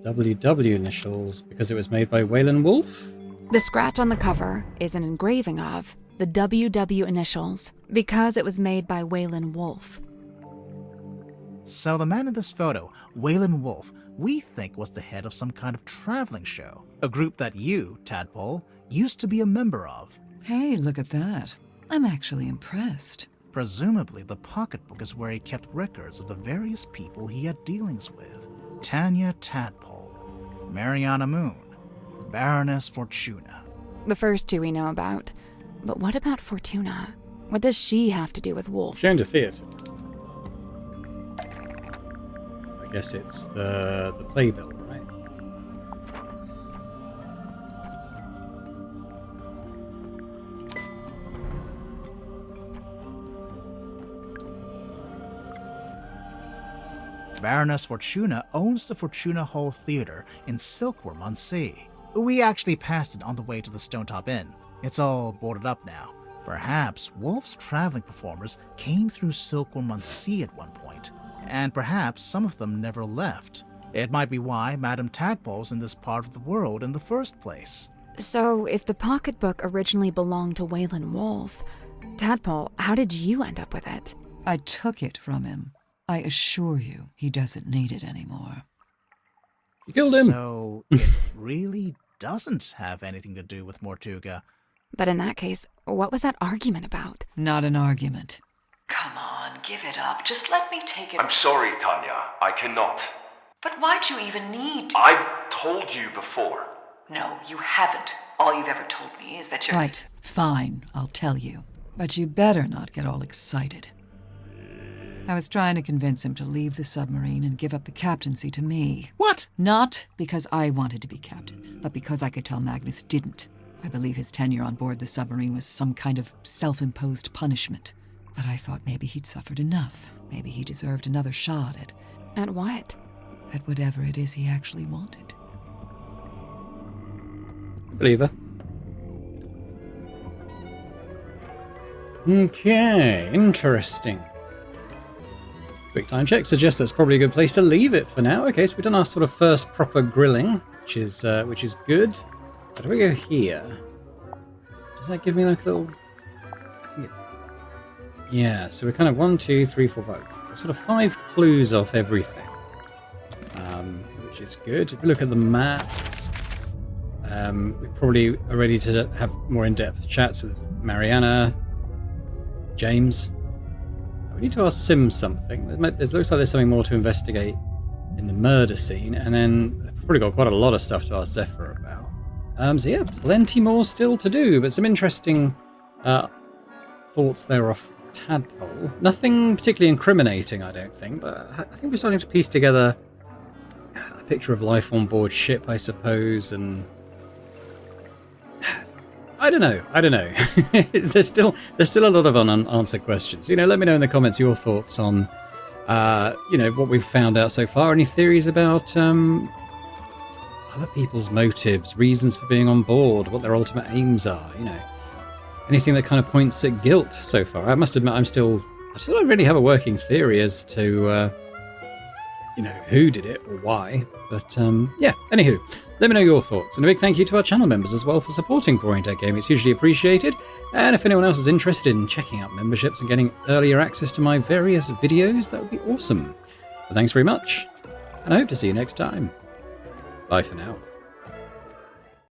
WW initials because it was made by Wayland Wolf. The scratch on the cover is an engraving of the WW initials because it was made by Wayland Wolf. So the man in this photo, Wayland Wolf, we think was the head of some kind of traveling show. A group that you, Tadpole, used to be a member of. Hey, look at that. I'm actually impressed. Presumably, the pocketbook is where he kept records of the various people he had dealings with. Tanya Tadpole, Mariana Moon, Baroness Fortuna. The first two we know about. But what about Fortuna? What does she have to do with Wolf? She owned a theatre. I guess it's the playbill, right? Baroness Fortuna owns the Fortuna Hall Theatre in Silkworm on Sea. We actually passed it on the way to the Stonetop Inn. It's all boarded up now. Perhaps Wolf's traveling performers came through Silkworm on Sea at one point, and perhaps some of them never left. It might be why Madame Tadpole's in this part of the world in the first place. So, if the pocketbook originally belonged to Wayland Wolf, Tadpole, how did you end up with it? I took it from him. I assure you, he doesn't need it anymore. You killed him. So it really doesn't have anything to do with Mortuga. But in that case, what was that argument about? Not an argument. Come on, give it up. Just let me take it. I'm sorry, Tanya. I cannot. But why'd you even need to? I've told you before. No, you haven't. All you've ever told me is that you're... Right, fine, I'll tell you. But you better not get all excited. I was trying to convince him to leave the submarine and give up the captaincy to me. What? Not because I wanted to be captain, but because I could tell Magnus didn't. I believe his tenure on board the submarine was some kind of self-imposed punishment. But I thought maybe he'd suffered enough. Maybe he deserved another shot at At what? whatever it is he actually wanted. Believer. Okay, interesting. Quick time check suggests that's probably a good place to leave it for now. Okay, so we've done our sort of first proper grilling, which is good. How do we go here? Does that give me like a little... I think it... Yeah, so we're kind of 1, 2, 3, 4, 5. We're sort of 5 clues off everything, which is good. If you look at the map, we probably are ready to have more in-depth chats with Mariana, James. We need to ask Sim something. There looks like there's something more to investigate in the murder scene, and then we've probably got quite a lot of stuff to ask Zephyr about. So yeah, plenty more still to do, but some interesting thoughts there off Tadpole. Nothing particularly incriminating, I don't think, but I think we're starting to piece together a picture of life on board ship, I suppose, and I don't know. there's still a lot of unanswered questions. Let me know in the comments your thoughts on what we've found out so far. Any theories about other people's motives, reasons for being on board, what their ultimate aims are, anything that kind of points at guilt so far. I must admit I still don't really have a working theory as to who did it or why. But anywho, let me know your thoughts. And a big thank you to our channel members as well for supporting Boring Dead Game. It's hugely appreciated. And if anyone else is interested in checking out memberships and getting earlier access to my various videos, that would be awesome. But thanks very much, and I hope to see you next time. Bye for now.